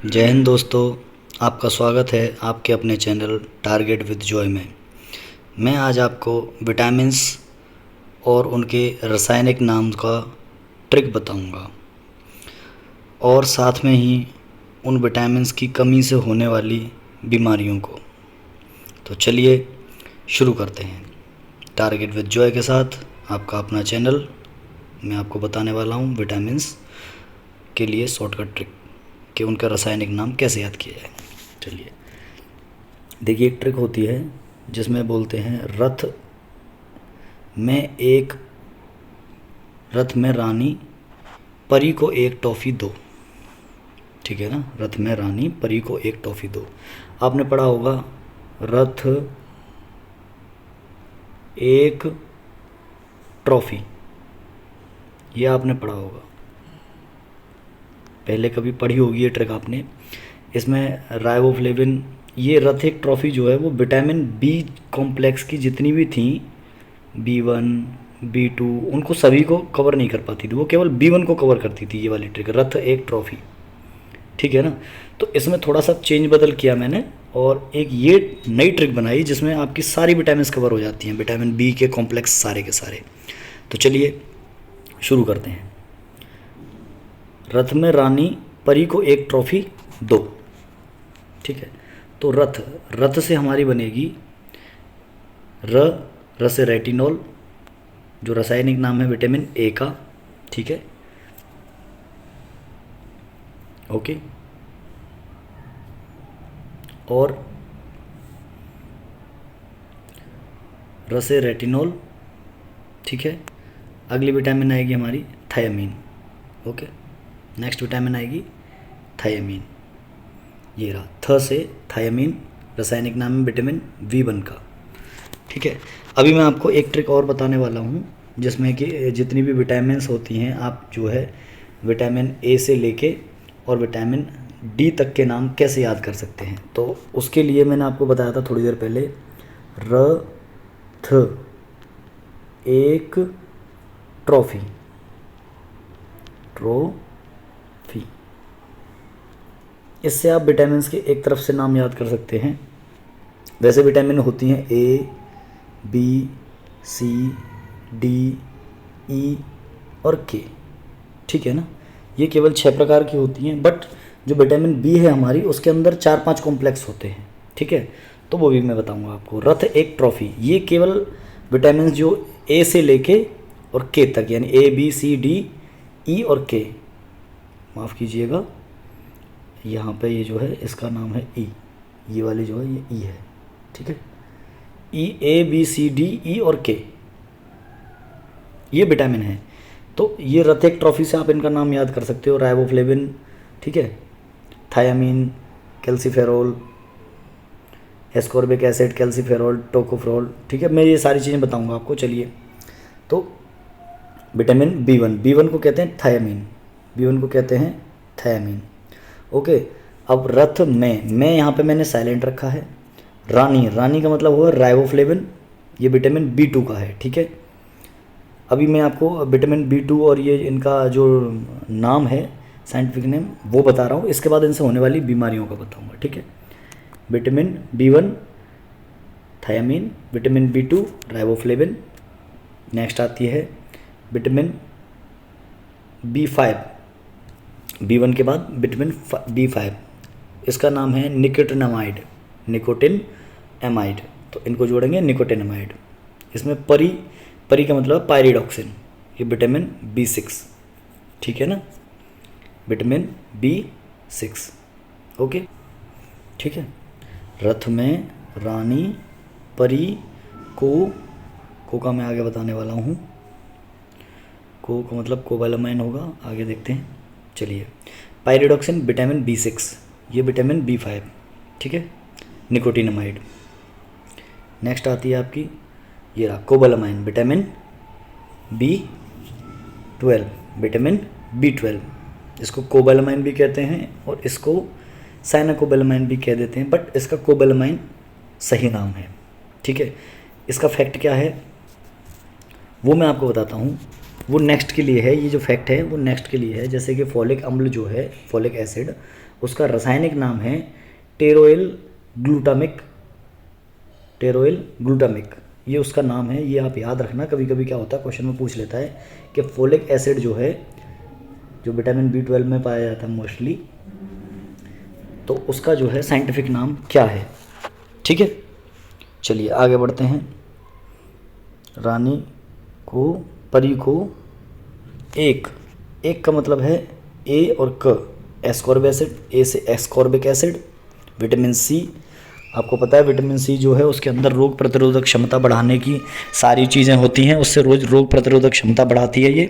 जय हिंद दोस्तों। आपका स्वागत है आपके अपने चैनल टारगेट विद जॉय में। मैं आज आपको विटामिन्स और उनके रासायनिक नाम का ट्रिक बताऊंगा और साथ में ही उन विटामिन्स की कमी से होने वाली बीमारियों को। तो चलिए शुरू करते हैं। टारगेट विद जॉय के साथ आपका अपना चैनल। मैं आपको बताने वाला हूँ विटामिन्स के लिए शॉर्टकट ट्रिक कि उनका रासायनिक नाम कैसे याद किया जाए। चलिए देखिए, एक ट्रिक होती है जिसमें बोलते हैं रथ में रानी परी को एक टॉफ़ी दो। ठीक है ना, रथ में रानी परी को एक टॉफ़ी दो। आपने पढ़ा होगा रथ एक ट्रॉफ़ी, ये आपने पढ़ा होगा, पहले कभी पढ़ी होगी ये ट्रिक आपने। इसमें राइबोफ्लेविन, ये रथ एक ट्रॉफ़ी जो है वो विटामिन बी कॉम्प्लेक्स की जितनी भी थी, B1 B2, उनको सभी को कवर नहीं कर पाती थी, वो केवल B1 को कवर करती थी। ये वाली ट्रिक रथ एक ट्रॉफ़ी, ठीक है ना। तो इसमें थोड़ा सा चेंज बदल किया मैंने और एक ये नई ट्रिक बनाई जिसमें आपकी सारी विटामिन्स कवर हो जाती हैं, विटामिन बी के कॉम्प्लेक्स सारे के सारे। तो चलिए शुरू करते हैं। रथ में रानी परी को एक ट्रॉफ़ी दो। ठीक है, तो रथ से हमारी बनेगी र से रेटिनॉल, जो रासायनिक नाम है विटामिन ए का। ठीक है, ओके। और र से रेटिनॉल, ठीक है। अगली विटामिन आएगी हमारी थायामीन। ओके, नेक्स्ट विटामिन आएगी थायामीन। ये रहा, थ से थायामीन, रासायनिक नाम है विटामिन B1 का। ठीक है, अभी मैं आपको एक ट्रिक और बताने वाला हूँ जिसमें कि जितनी भी विटामिन्स होती हैं आप जो है विटामिन ए से लेके और विटामिन डी तक के नाम कैसे याद कर सकते हैं। तो उसके लिए मैंने आपको बताया था थोड़ी देर पहले, रथ एक ट्रॉफ़ी, इससे आप विटामिन्स के एक तरफ से नाम याद कर सकते हैं। वैसे विटामिन होती हैं A B C D E और K, ठीक है ना। ये केवल 6 प्रकार की होती हैं, बट जो विटामिन बी है हमारी उसके अंदर 4-5 कॉम्प्लेक्स होते हैं। ठीक है, तो वो भी मैं बताऊंगा आपको। रथ एक ट्रॉफ़ी, ये केवल विटामिन जो ए से लेके और के तक, यानी A B C D E और K, माफ़ कीजिएगा यहाँ पे ये जो है इसका नाम है E, ये वाली जो है ये E है। ठीक है, E A B C D E और K, ये विटामिन है। तो ये रथ एक ट्रॉफ़ी से आप इनका नाम याद कर सकते हो। राइबोफ्लेविन, ठीक है, thiamine, calciferol, ascorbic acid, calciferol, tocopherol. ठीक है, मैं ये सारी चीज़ें बताऊंगा आपको। चलिए, तो विटामिन B1 को कहते हैं थायामीन, B1 को कहते हैं थायामीन। ओके, अब रथ में यहाँ पे मैंने साइलेंट रखा है। रानी का मतलब हुआ राइबोफ्लेविन, ये विटामिन B2 का है। ठीक है, अभी मैं आपको विटामिन B2 और ये इनका जो नाम है साइंटिफिक नेम वो बता रहा हूँ, इसके बाद इनसे होने वाली बीमारियों का बताऊँगा। ठीक है, vitamin B1 thiamine, vitamin B2 riboflavin, next आती है विटामिन B5, B1 के बाद विटामिन B5, इसका नाम है निकोटिनामाइड, निकोटिन एमाइड। तो इनको जोड़ेंगे निकोटिनामाइड। इसमें परी का मतलब पायरिडॉक्सिन, ये विटामिन B6। ठीक है ना, विटामिन B6। ओके, ठीक है। रथ में रानी परी को का मैं आगे बताने वाला हूँ। को का मतलब कोबालामाइन होगा, आगे देखते हैं। चलिए, पायरिडॉक्सिन विटामिन B6, ये विटामिन B5। ठीक है, निकोटिनामाइड। नेक्स्ट आती है आपकी ये रहा cobalamin, vitamin B12, vitamin B12। इसको कोबालामाइन भी कहते हैं और इसको साइनाकोबालामाइन भी कह देते हैं, बट इसका कोबालामाइन सही नाम है। ठीक है, इसका फैक्ट क्या है वो मैं आपको बताता हूँ। वो नेक्स्ट के लिए है, ये जो फैक्ट है वो नेक्स्ट के लिए है। जैसे कि फॉलिक अम्ल जो है, फॉलिक एसिड, उसका रासायनिक नाम है टेरोइल ग्लूटामिक। टेरोइल ग्लूटामिक ये उसका नाम है, ये आप याद रखना। कभी कभी क्या होता है क्वेश्चन में पूछ लेता है कि फोलिक एसिड जो है, जो विटामिन B12 में पाया जाता है मोस्टली, तो उसका जो है साइंटिफिक नाम क्या है। ठीक है, चलिए आगे बढ़ते हैं। रानी को, परी को एक, एक का मतलब है ए और क, एस्कॉर्बिक एसिड, ए से एस्कॉर्बिक एसिड। विटामिन सी, आपको पता है विटामिन सी जो है उसके अंदर रोग प्रतिरोधक क्षमता बढ़ाने की सारी चीज़ें होती हैं, उससे रोज रोग प्रतिरोधक क्षमता बढ़ाती है ये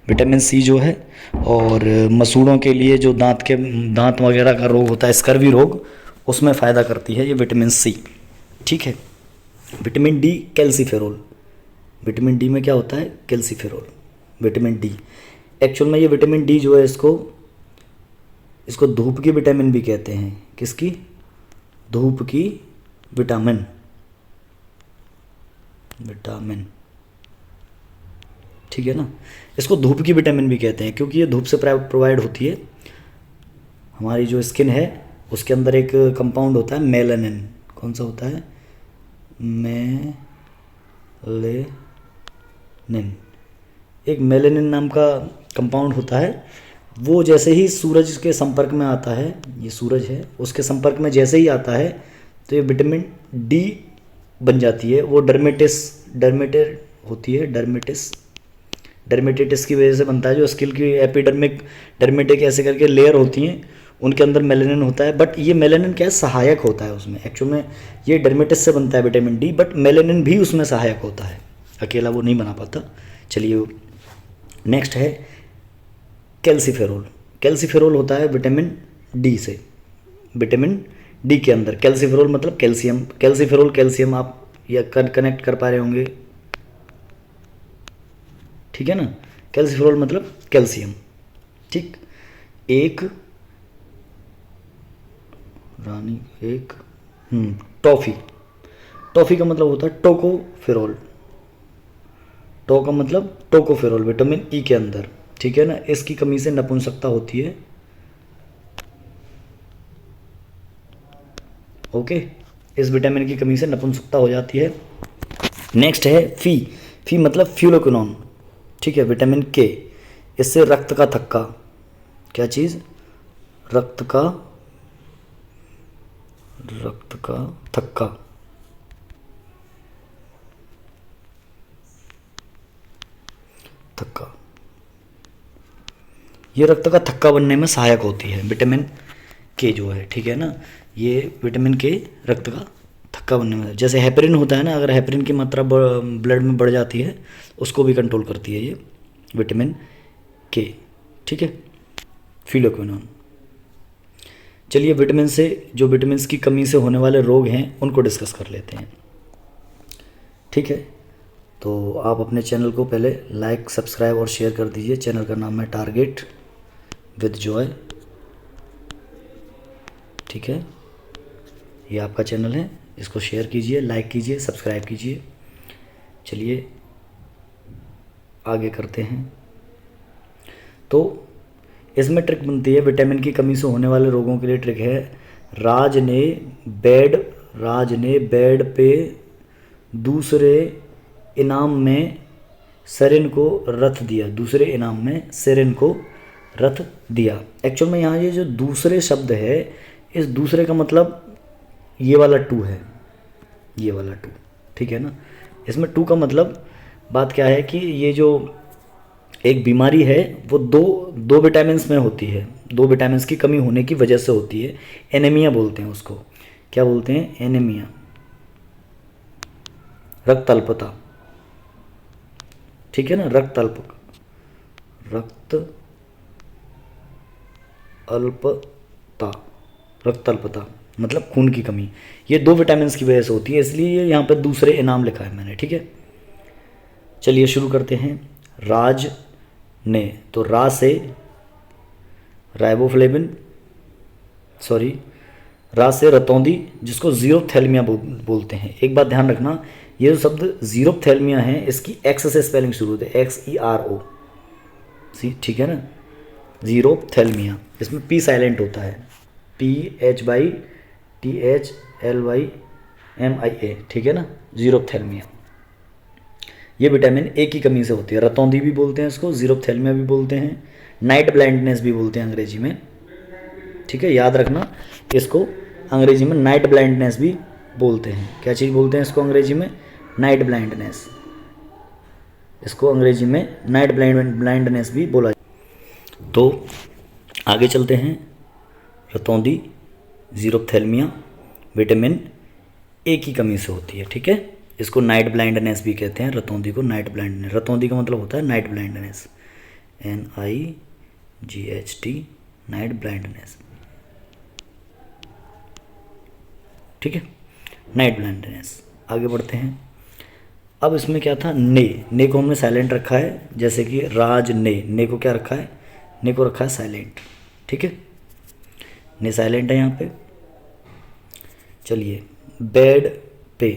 विटामिन सी जो है। और मसूड़ों के लिए जो दांत वगैरह का रोग होता है, स्कर्वी रोग, उसमें फ़ायदा करती है ये विटामिन सी। ठीक है, vitamin D calciferol, vitamin D में क्या होता है कैल्सीफेरोल, विटामिन डी। एक्चुअल में ये विटामिन डी जो है इसको धूप की विटामिन भी कहते हैं। किसकी? धूप की विटामिन, ठीक है ना। इसको धूप की विटामिन भी कहते हैं क्योंकि ये धूप से प्रोवाइड होती है। हमारी जो स्किन है उसके अंदर एक कंपाउंड होता है मेलानिन। कौन सा होता है? मेलेनिन। एक मेलानिन नाम का कंपाउंड होता है, वो जैसे ही सूरज के संपर्क में आता है, ये सूरज है, उसके संपर्क में जैसे ही आता है तो ये विटामिन डी बन जाती है। वो डर्मेटेड होती है, डर्मेटिटिस की वजह से बनता है। जो स्किन की एपिडर्मिक, डर्मेटिक ऐसे करके लेयर होती हैं, उनके अंदर मेलानिन होता है। बट ये मेलानिन क्या है, सहायक होता है उसमें। एक्चुअल में ये डर्मेटिस से बनता है विटामिन डी, बट मेलानिन भी उसमें सहायक होता है, अकेला वो नहीं बना पाता। चलिए नेक्स्ट है कैल्सीफेरोल। कैल्सीफेरोल होता है विटामिन डी से, विटामिन डी के अंदर। कैल्सीफेरोल मतलब कैल्शियम, कैल्सीफेरोल कैल्शियम, आप या कनेक्ट कर पा रहे होंगे, ठीक है ना। कैल्सीफेरोल मतलब कैल्शियम, ठीक। एक रानी, एक टॉफ़ी, टॉफ़ी का मतलब होता है टोकोफेरोल। टो का मतलब टोकोफेरोल, विटामिन ई के अंदर, ठीक है ना। इसकी कमी से नपुंसकता होती है, ओके। इस विटामिन की कमी से नपुंसकता हो जाती है। नेक्स्ट है फी मतलब फ्यूलोक्विनोन, ठीक है, विटामिन के। इससे रक्त का थक्का, क्या चीज़? रक्त का थक्का, ये रक्त का थक्का बनने में सहायक होती है विटामिन के जो है, ठीक है ना। ये विटामिन के रक्त का थक्का बनने में, जैसे हेपरिन होता है ना, अगर हेपरिन की मात्रा ब्लड में बढ़ जाती है उसको भी कंट्रोल करती है ये विटामिन के, ठीक है, फ्यूलोक्विनोन। चलिए विटामिन से, जो विटामिन की कमी से होने वाले रोग हैं उनको डिस्कस कर लेते हैं, ठीक है। तो आप अपने चैनल को पहले लाइक, सब्सक्राइब और शेयर कर दीजिए। चैनल का नाम है टारगेट विद जॉय, ठीक है। ये आपका चैनल है, इसको शेयर कीजिए, लाइक कीजिए, सब्सक्राइब कीजिए। चलिए आगे करते हैं। तो इसमें ट्रिक बनती है, विटामिन की कमी से होने वाले रोगों के लिए ट्रिक है। राज ने बेड पे दूसरे इनाम में सेरिन को रख दिया, दूसरे इनाम में सेरिन को रख दिया। एक्चुअल में यहाँ ये जो दूसरे शब्द है, इस दूसरे का मतलब ये वाला टू है, ये वाला टू, ठीक है ना। इसमें टू का मतलब बात क्या है कि ये जो एक बीमारी है वो दो विटामिन्स में होती है, दो विटामिन्स की कमी होने की वजह से होती है। एनीमिया बोलते हैं उसको, क्या बोलते हैं? एनीमिया, रक्त अल्पता, ठीक है ना। रक्त अल्पता मतलब खून की कमी, ये दो विटामिन्स की वजह से होती है, इसलिए यहाँ पर दूसरे इनाम लिखा है मैंने, ठीक है। चलिए शुरू करते हैं। राज ने, तो रा से राइबोफ्लेविन, रा से रतौंधी, जिसको ज़ीरोप्थैल्मिया बोलते हैं। एक बात ध्यान रखना, ये जो शब्द ज़ीरोप्थैल्मिया है, इसकी एक्स से स्पेलिंग शुरू होती है, XERO, ठीक है ना, ज़ीरोप्थैल्मिया। इसमें पी साइलेंट होता है, THLYMIA, ठीक है ना, जीरोप्थेल्मिया। ये विटामिन ए की कमी से होती है। रतौंधी भी बोलते हैं इसको, जीरोप्थेल्मिया भी बोलते हैं, नाइट ब्लाइंडनेस भी बोलते हैं अंग्रेजी में, ठीक है, याद रखना इसको। अंग्रेजी में नाइट ब्लाइंडनेस भी बोलते हैं। क्या चीज़ बोलते हैं इसको अंग्रेजी में? Night blindness. इसको अंग्रेजी में नाइट ब्लाइंडनेस भी बोला जाता है। तो आगे चलते हैं। रतौंधी, जीरोप्थेल्मिया विटामिन ए की कमी से होती है, ठीक है। इसको नाइट ब्लाइंडनेस भी कहते हैं, रतौंधी को नाइट ब्लाइंडनेस। रतौंधी का मतलब होता है night blindness, NIGHT, night blindness, ठीक है, नाइट ब्लाइंडनेस। आगे बढ़ते हैं। अब इसमें क्या था? ने को हमने साइलेंट रखा है, जैसे कि राज ने को क्या रखा है? ने को रखा है साइलेंट, ठीक है, ने साइलेंट है यहाँ पे। चलिए, बेड पे,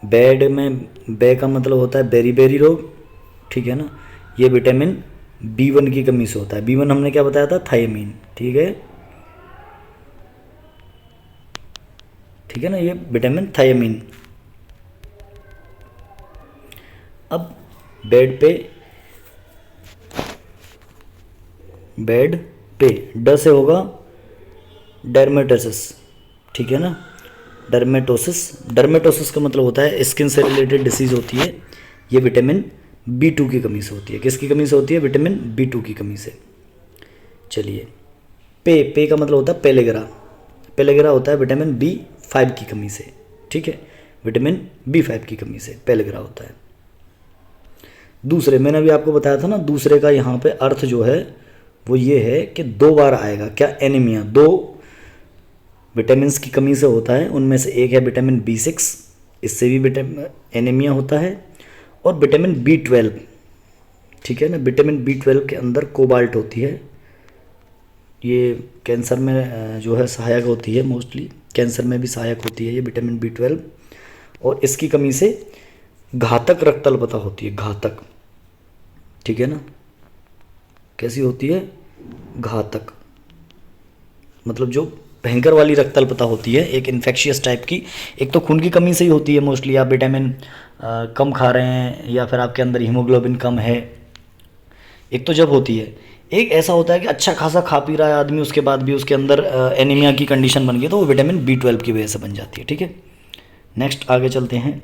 बेड में बे का मतलब होता है बेरी रोग, ठीक है ना। ये विटामिन B1 की कमी से होता है। B1 हमने क्या बताया था? थायमीन, ठीक है ना, ये विटामिन थायमीन। अब बेड पे ड से होगा डर्मेटोसिस, ठीक है ना, डर्मेटोसिस का मतलब होता है स्किन से रिलेटेड डिसीज़ होती है। ये विटामिन B2 की कमी से होती है। किसकी कमी से होती है? विटामिन B2 की कमी से। चलिए, पे का मतलब होता है पेलेगरा होता है विटामिन B5 की कमी से, ठीक है, विटामिन B5 की कमी से पेलेगरा होता है। दूसरे, मैंने अभी आपको बताया था ना, दूसरे का यहाँ पे अर्थ जो है वो ये है कि 2 बार आएगा। क्या? एनीमिया। 2 विटामिन की कमी से होता है, उनमें से एक है विटामिन B6, इससे भी विटामिन एनीमिया होता है, और विटामिन B12, ठीक है ना। विटामिन B12 के अंदर कोबाल्ट होती है, ये कैंसर में जो है सहायक होती है, मोस्टली कैंसर में भी सहायक होती है ये विटामिन B12, और इसकी कमी से घातक रक्तअल्पता होती है, घातक, ठीक है ना। कैसी होती है? घातक, मतलब जो भयंकर वाली रक्तअल्पता होती है, एक इन्फेक्शियस टाइप की। एक तो खून की कमी से ही होती है मोस्टली, आप विटामिन कम खा रहे हैं या फिर आपके अंदर हीमोग्लोबिन कम है, एक तो जब होती है। एक ऐसा होता है कि अच्छा खासा खा पी रहा है आदमी, उसके बाद भी उसके अंदर एनीमिया की कंडीशन बन गई, तो वो विटामिन B12 की वजह से बन जाती है, ठीक है। नेक्स्ट आगे चलते हैं।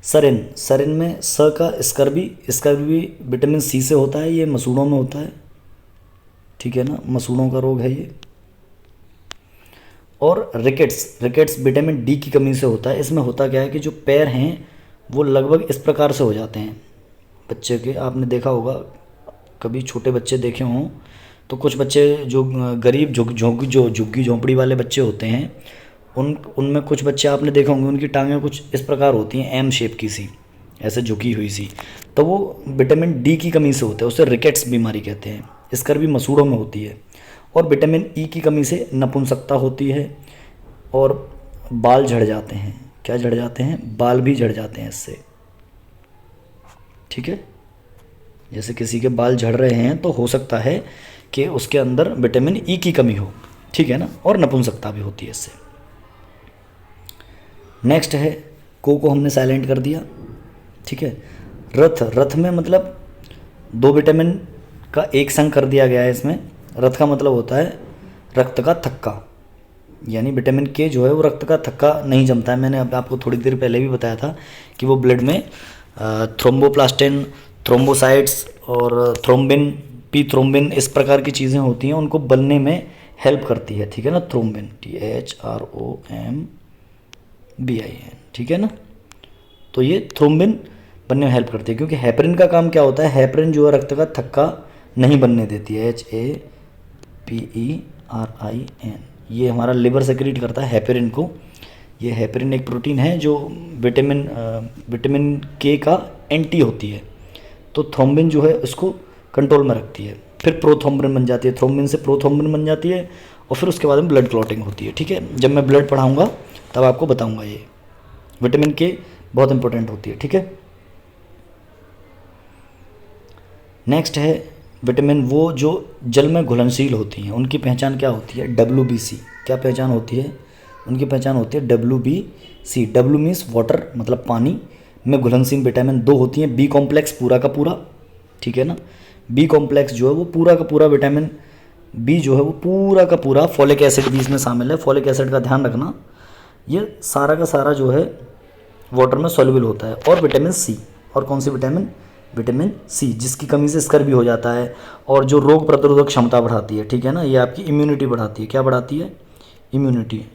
सरिन में स का स्कर्वी विटामिन C से होता है, ये मसूड़ों में होता है, ठीक है ना, मसूड़ों का रोग है ये। और रिकेट्स विटामिन D की कमी से होता है। इसमें होता क्या है कि जो पैर हैं वो लगभग इस प्रकार से हो जाते हैं बच्चे के। आपने देखा होगा, कभी छोटे बच्चे देखे हों तो कुछ बच्चे जो गरीब झुग्गी झोंपड़ी वाले बच्चे होते हैं, उनमें कुछ बच्चे आपने देखा होंगे, उनकी टांगें कुछ इस प्रकार होती हैं, एम शेप की सी, ऐसे झुकी हुई सी, तो वो विटामिन D की कमी से होता है, उसे रिकेट्स बीमारी कहते हैं। स्कर्वी मसूड़ों में होती है। और विटामिन E की कमी से नपुंसकता होती है और बाल झड़ जाते हैं। क्या झड़ जाते हैं? बाल भी झड़ जाते हैं इससे, ठीक है। जैसे किसी के बाल झड़ रहे हैं तो हो सकता है कि उसके अंदर विटामिन E की कमी हो, ठीक है ना, और नपुंसकता भी होती है इससे। नेक्स्ट है, को हमने साइलेंट कर दिया, ठीक है। रथ में मतलब 2 विटामिन का एक संग कर दिया गया है इसमें। रथ का मतलब होता है रक्त का थक्का, यानी विटामिन K जो है वो रक्त का थक्का नहीं जमता है। मैंने आपको थोड़ी देर पहले भी बताया था कि वो ब्लड में थ्रोम्बोप्लास्टिन, थ्रोम्बोसाइट्स और थ्रोम्बिन इस प्रकार की चीज़ें होती हैं, उनको बनने में हेल्प करती है, ठीक है ना। थ्रोम्बिन, THROMBIN, ठीक है ना। तो ये थ्रोम्बिन बनने में हेल्प करती है, क्योंकि हेपरिन का काम क्या होता है? हेपरिन जो है रक्त का थक्का नहीं बनने देती है, HAPERIN, ये हमारा लिवर सेक्रेट करता है हेपरिन को। ये हेपरिन एक प्रोटीन है जो विटामिन K का एंटी होती है, तो थ्रोम्बिन जो है इसको कंट्रोल में रखती है। फिर प्रोथ्रोम्बिन बन जाती है, थ्रोम्बिन से प्रोथ्रोम्बिन बन जाती है, और फिर उसके बाद में ब्लड क्लॉटिंग होती है, ठीक है। जब मैं ब्लड पढ़ाऊँगा तब आपको बताऊँगा। ये विटामिन K बहुत इंपॉर्टेंट होती है, ठीक है। नेक्स्ट है विटामिन वो जो जल में घुलनशील होती हैं, उनकी पहचान क्या होती है? WBC। क्या पहचान होती है? उनकी पहचान होती है WBC। W मीन्स वाटर, मतलब पानी में घुलनशील विटामिन 2 होती हैं। बी कॉम्प्लेक्स पूरा का पूरा, ठीक है ना। बी कॉम्प्लेक्स जो है वो पूरा का पूरा, विटामिन बी जो है वो पूरा का पूरा, फॉलिक एसिड भी इसमें शामिल है। फॉलिक एसिड का ध्यान रखना, ये सारा का सारा जो है वाटर में सॉल्युबल होता है। और विटामिन सी, और कौन सी विटामिन? विटामिन सी, जिसकी कमी से स्कर भी हो जाता है और जो रोग प्रतिरोधक क्षमता बढ़ाती है, ठीक है ना। ये आपकी इम्यूनिटी बढ़ाती है। क्या बढ़ाती है? इम्यूनिटी।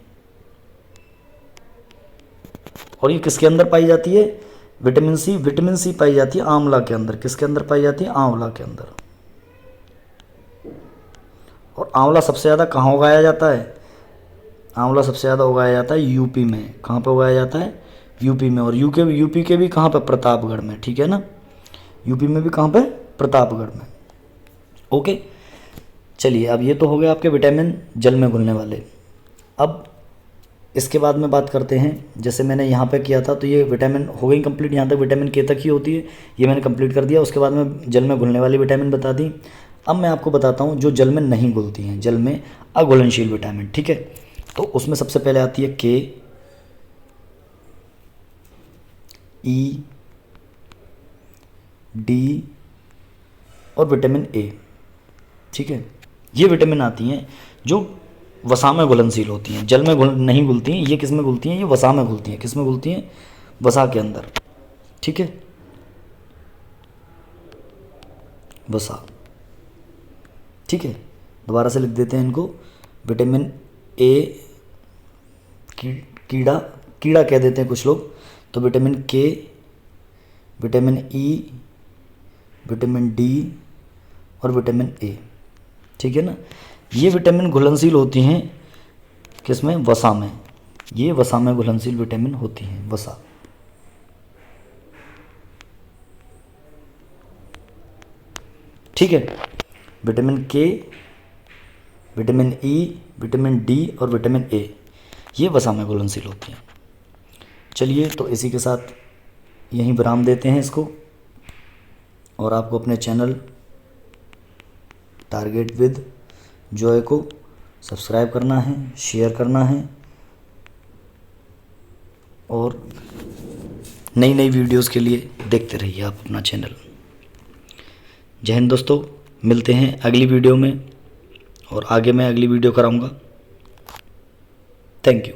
और ये किसके अंदर पाई जाती है? Vitamin C. विटामिन सी पाई जाती है आंवला के अंदर। किसके अंदर पाई जाती है? आंवला के अंदर। और आंवला सबसे ज़्यादा कहाँ उगाया जाता है? आंवला सबसे ज़्यादा उगाया जाता है यूपी में। कहाँ पे उगाया जाता है? यूपी में। और यूपी के भी कहाँ पे? प्रतापगढ़ में, ठीक है ना। यूपी में भी कहाँ पे? प्रतापगढ़ में। ओके, चलिए अब ये तो हो गया आपके विटामिन जल में घुलने वाले। अब इसके बाद में बात करते हैं, जैसे मैंने यहाँ पे किया था, तो ये विटामिन हो गई कंप्लीट, यहाँ तक विटामिन के तक ही होती है, ये मैंने कंप्लीट कर दिया। उसके बाद में जल में घुलने वाली विटामिन बता दी। अब मैं आपको बताता हूँ जो जल में नहीं घुलती हैं, जल में अघुलनशील विटामिन, ठीक है। तो उसमें सबसे पहले आती है के, ई, डी और विटामिन ए, ठीक है। ये विटामिन आती हैं जो वसा में घुलनशील होती हैं, जल में नहीं घुलती हैं। ये किस में घुलती हैं? ये वसा में घुलती हैं। किस में घुलती हैं? वसा के अंदर, ठीक है। वसा, ठीक है। दोबारा से लिख देते हैं इनको। विटामिन ए कीड़ा, कीड़ा कह देते हैं कुछ लोग। तो विटामिन के, विटामिन ई, विटामिन डी और विटामिन ए, ठीक है ना। ये विटामिन घुलनशील होती हैं किसमें? वसा में। ये वसा में घुलनशील विटामिन होती हैं, वसा। ठीक है। विटामिन के, विटामिन ई, विटामिन डी और विटामिन ए, ये वसा में घुलनशील होती हैं। चलिए, तो इसी के साथ यहीं विराम देते हैं इसको। और आपको अपने चैनल टारगेट विद जॉय को सब्सक्राइब करना है, शेयर करना है और नई नई वीडियोस के लिए देखते रहिए आप अपना चैनल। जय हिंद दोस्तों, मिलते हैं अगली वीडियो में और आगे मैं अगली वीडियो कराऊंगा। Thank you.